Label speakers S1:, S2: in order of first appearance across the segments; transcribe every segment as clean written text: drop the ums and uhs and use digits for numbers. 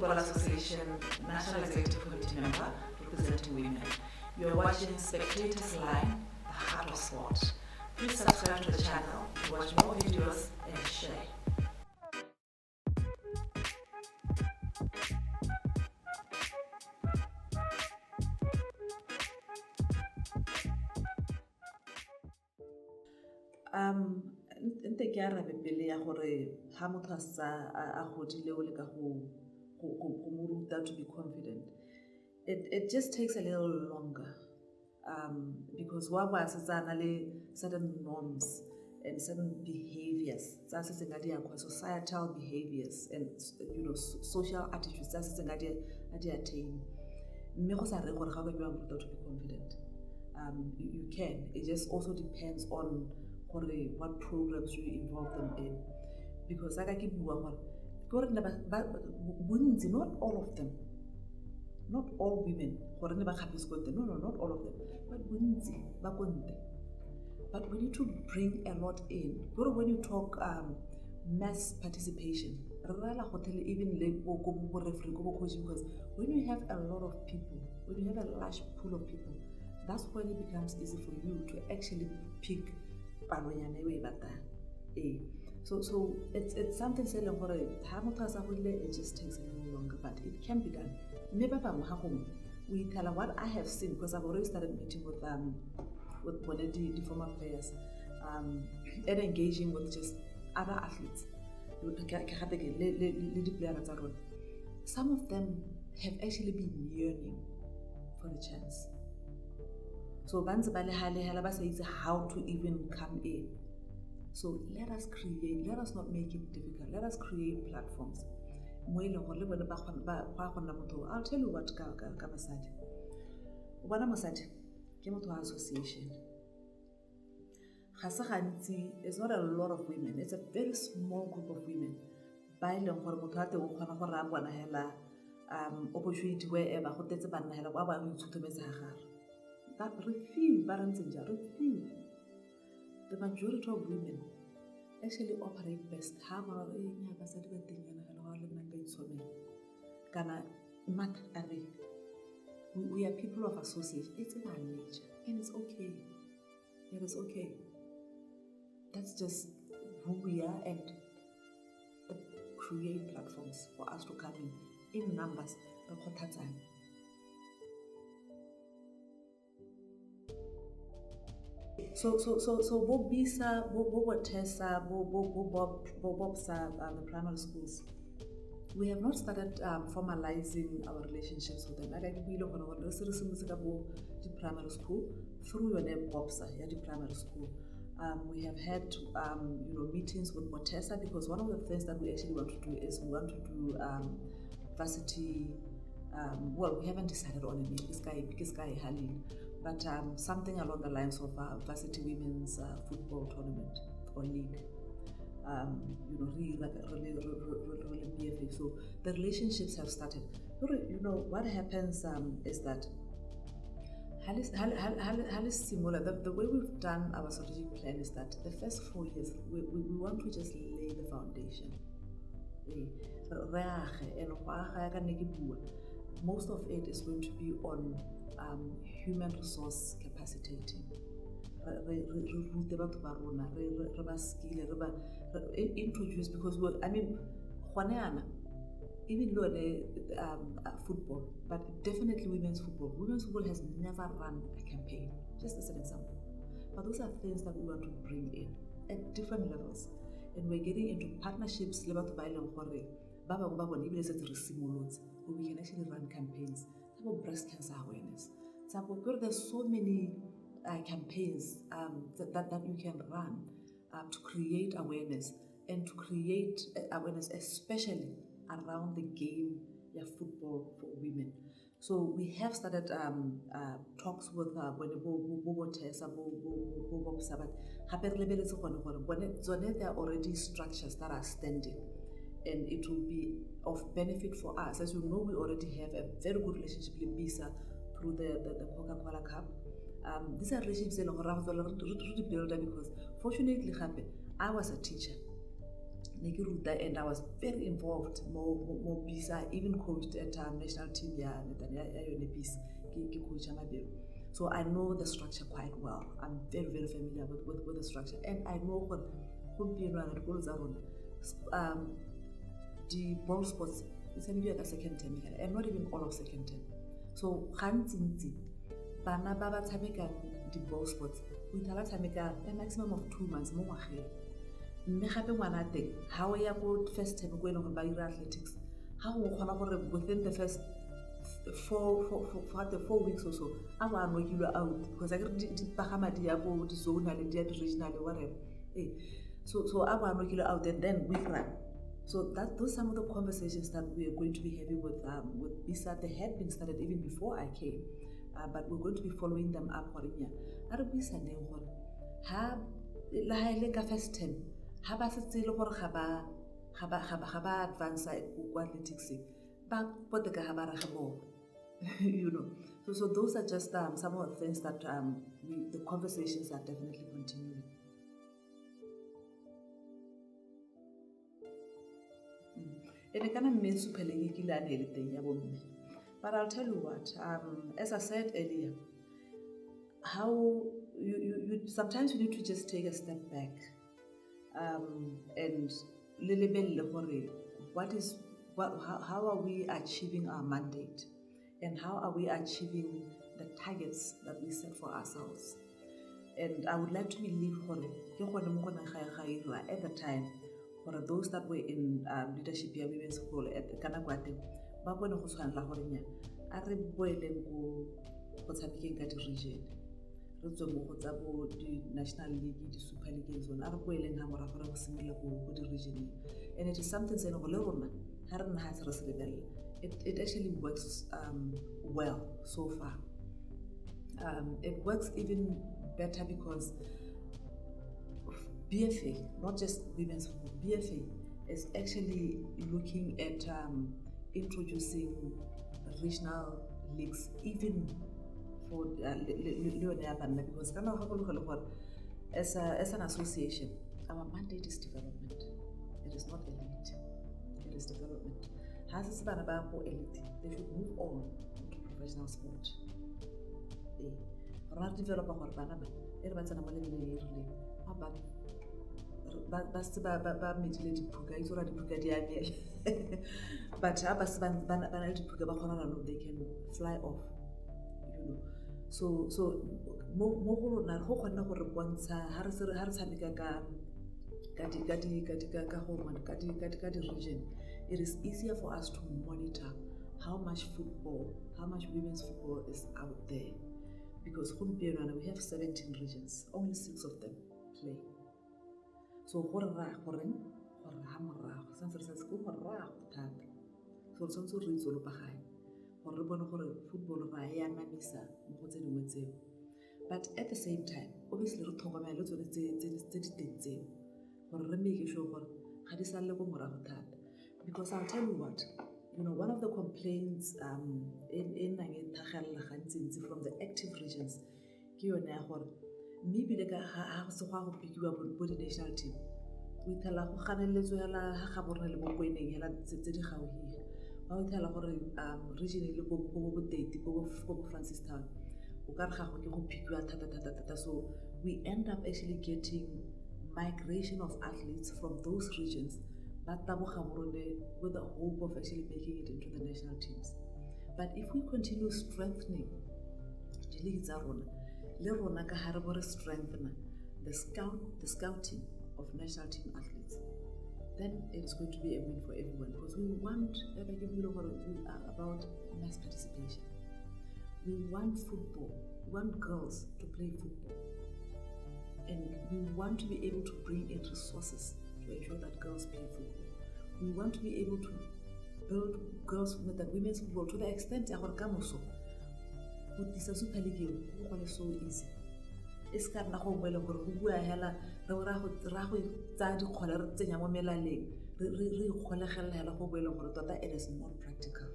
S1: Football Association National Executive Committee member representing women. You are watching Spectators Line, the heart of sport. Please subscribe to the channel to watch more videos and share.
S2: Nte ke arabe pele ya gore ha motho a godile o le ka go mo ruta to be confident. It just takes a little longer because wa ba setsana le certain norms and certain behaviors tsa se tsenga di akwa societal behaviors and social attitudes tsa se tsenga di attain mme go sa re gore ga ba ruta to be confident. You can. It just also depends on what programs you involve them in. Because like I keep not all of them, not all women, no, not all of them, but but we need to bring a lot in. When you talk mass participation, even because when you have a lot of people, when you have a large pool of people, that's when it becomes easy for you to actually pick. So it's something selling for it just takes a little longer, but it can be done. Maybe we tell what I have seen, because I've already started meeting with the former players and engaging with just other athletes. Some of them have actually been yearning for a chance. So how to even come in. So let us not make it difficult. Let us create platforms. I'll tell you what association. It's not a lot of women, it's a very small group of women. Opportunity wherever that refuse. The majority of women actually operate best. We are people of association. It's in our nature, and it's okay. It is okay. That's just who we are, and create platforms for us to come in numbers. So Bobisa, Bobotesa, Bobobsa, the primary schools. We have not started formalizing our relationships with them. Like we look on the primary school through your name Bobsa, the primary school. We have had meetings with Botesa, because one of the things that we actually want to do is we want to do varsity. Well, we haven't decided on a name. This guy Halil. But something along the lines of varsity women's football tournament or league, really BFA. So the relationships have started. What happens is that Halis similar. The way we've done our strategic plan is that the first 4 years we want to just lay the foundation. Most of it is going to be on human resource capacitating. Introduce, because even though football, but definitely women's football. Women's football has never run a campaign, just as an example. But those are things that we want to bring in at different levels. And we're getting into partnerships where we can actually run campaigns. Breast cancer awareness. There's so many campaigns that you can run to create awareness, and to create awareness especially around the game football for women. So we have started talks with there are already structures that are standing, and it will be of benefit for us. As you know, we already have a very good relationship with BISA through the Coca-Cola Cup. These are relationships that are really built, because fortunately I was a teacher. and I was very involved more BISA, even coached at national team so I know the structure quite well. I'm very, very familiar with the structure, and I know what the ball sports is a second term and not even all of second term. So bana ba ba tshameka di ball sports o ithala tshameka a maximum of 2 months mo ngwageng mme gape ngwana teng ha o ya go first term go ena go ba ira athletics ha go kgona gore within the first 4 weeks or so a ba nokilwe out because I di pagama di ya go di zonal di ya di regional whatever so a ba nokilwe out and then we run. So those are some of the conversations that we are going to be having with BISA. They had been started even before I came, but we're going to be following them up. Are BISA neng gore ha la ha ile ka first term ha ba se tsile gore ga ba advance go athletics ba poteka ha ba ra go you know. So those are just some of the things that the conversations are definitely continuing. But I'll tell you what, as I said earlier, how you sometimes you need to just take a step back and how are we achieving our mandate and how are we achieving the targets that we set for ourselves. And I would like to believe at the time, for those that were in leadership here, women's football at Kanakwate, Babona Huswan Lahorinya, Are Boilen go tshamekeng ka di region. Re tswe mo go tsa bo di National League, di Super League zone, are boilen ha mora gore go simolola go di region. And it is something se go le rona ha re nna ha se re se lebella. It actually works well so far. It works even better because BFA, not just women's football, BFA is actually looking at introducing regional leagues even for because as an association, our mandate is development. It is not elite. It is development. Has this been about elite? They should move on to professional sport. Not develop our banana. But they can fly off, you know. So region, it is easier for us to monitor how much football, how much women's football is out there. Because we have 17 regions, only 6 of them play. So football but at the same time, obviously because I'll tell you what, you know, one of the complaints from the active regions, maybe like a body national team. We tell so we end up actually getting migration of athletes from those regions with the hope of actually making it into the national teams. But if we continue strengthening the leagues, strengthen the scouting of national team athletes, then it is going to be a win for everyone, because we want about mass participation. We want football. We want girls to play football, and we want to be able to bring in resources to ensure that girls play football. We want to be able to build girls with the women's football to the extent that with this Super League is so easy. It's kind of how well it is not practical.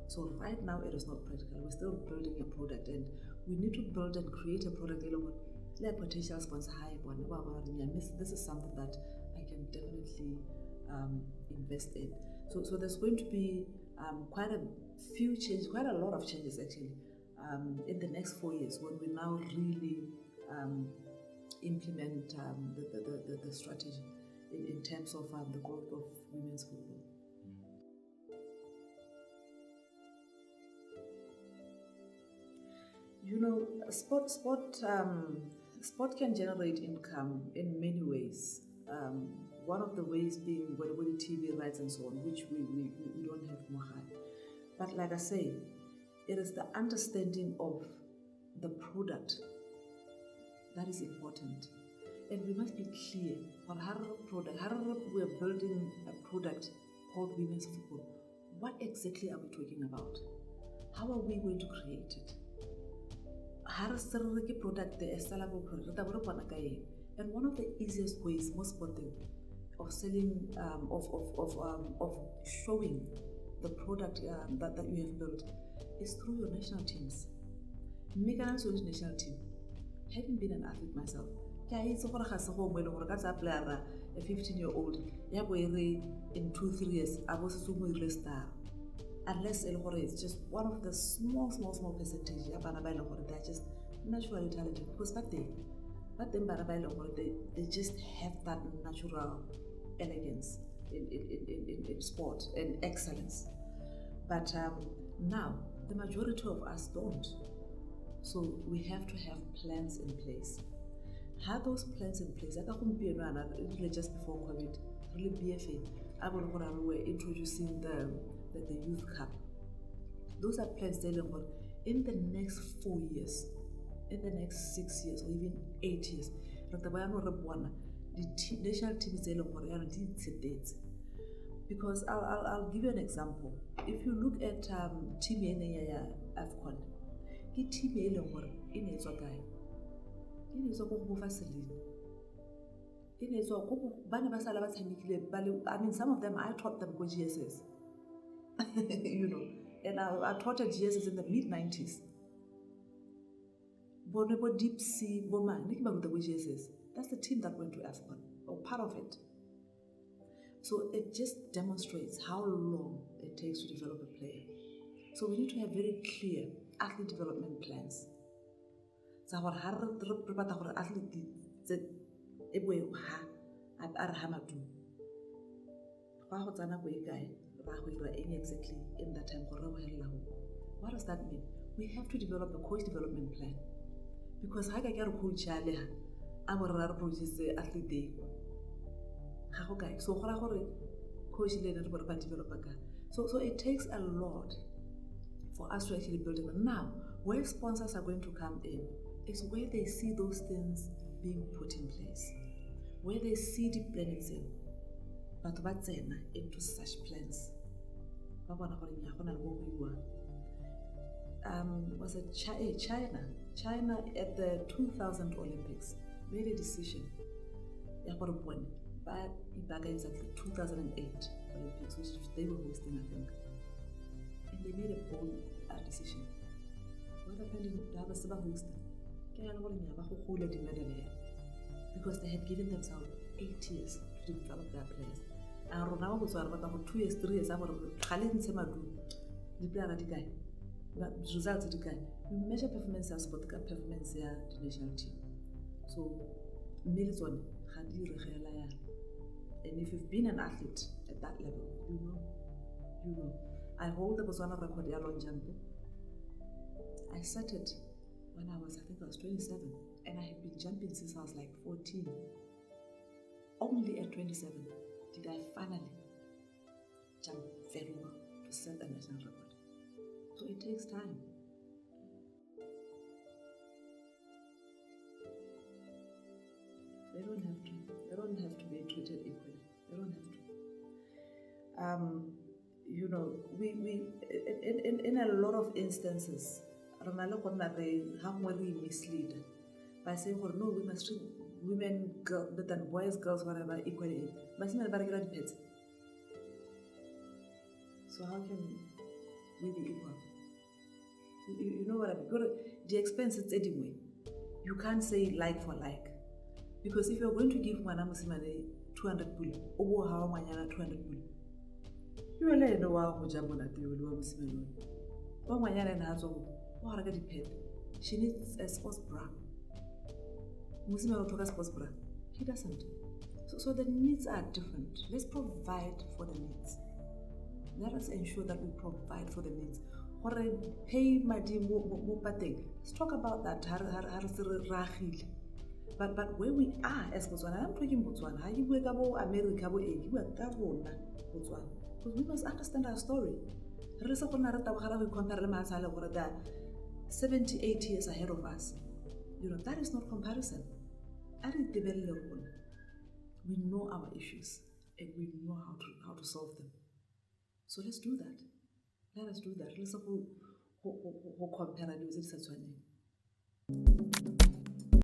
S2: So right now it is not practical. We're still building a product, and we need to build and create a product let potential sponsor high one. This is something that I can definitely invest in. So there's going to be quite a few changes, quite a lot of changes actually, in the next 4 years when we now really implement the strategy in terms of the growth of women's football. You know, sport can generate income in many ways. One of the ways being with the TV rights and so on, which we don't have more high. But like I say, it is the understanding of the product that is important. And we must be clear on how we are building a product called women's football. What exactly are we talking about? How are we going to create it? Product and one of the easiest ways, most important, of selling, of showing the product that you have built is through your national teams. National team. Having been an athlete myself, a 15-year-old, in 2-3 years, I was a star. Unless it's just one of the small percentage, they're just naturally talented. Because they just have that natural elegance in sport and excellence. But now, the majority of us don't. So we have to have plans in place. Have those plans in place. Just before COVID, really BFA, we're introducing the Youth Cup. Those are plans that in the next 4 years, in the next 6 years, or even 8 years, the national teams dates. Because I'll give you an example. If you look at team AFCON, the team in a guy. I mean, some of them I taught them go GSS. You know, and I taught at GSS in the mid-90s. Bonebo Deep Sea Boma, GSS. That's the team that went to AFCON, or part of it. So it just demonstrates how long it takes to develop a player. So we need to have very clear athlete development plans. So our athlete exactly in that time. What does that mean? We have to develop a coach development plan. Because how can I coach our produce athlete day? So coach developer. So it takes a lot for us to actually build it. Now, where sponsors are going to come in is where they see those things being put in place, where they see the plan itself, but what's into such plans. Was it China? China at the 2000 Olympics made a decision. But back in the 2008 Olympics, which they were hosting, I think. And they made a bold decision. What happened in Dabasaba hosting? Because they had given themselves 8 years to develop their players. And Ronaldo was about 2 years, 3 years, Khalid Nsemadu, the player at the guy. But results at the guy. You measure performance as what the performance here the national team. So, Milton, and if you've been an athlete at that level, you know. I hold the Botswana record in long jump. I started when I was 27, and I had been jumping since I was like 14. Only at 27 did I finally jump very well to set a national record. So it takes time. They don't have to be treated equally. They don't have to. You know, we in a lot of instances, they mislead by saying, no, we must treat women, boys, girls, whatever, equally. So how can we be equal? You know what I mean? The expense is anyway. You can't say like for like. Because if you're going to give Mwana Musimane 200 pula o bo ha ngwanyana 200 pula yo le eno wa go ja monate yo le wa mosimelo wa ngwanyana ena ha tswa go ga reka diphete she needs a sports bra mosimelo thoka sports bra he doesn't so the needs are different. Let's provide for the needs. Let us ensure that we provide for the needs. Pay madi mo pateng. Let's talk about that. But where we are as Botswana, I'm talking Botswana. How you work about America, Botswana. Because we must understand our story. We compare 70, 80 years ahead of us. That is not comparison. We know our issues and we know how to solve them. So let's do that. Let us do that. Let's compare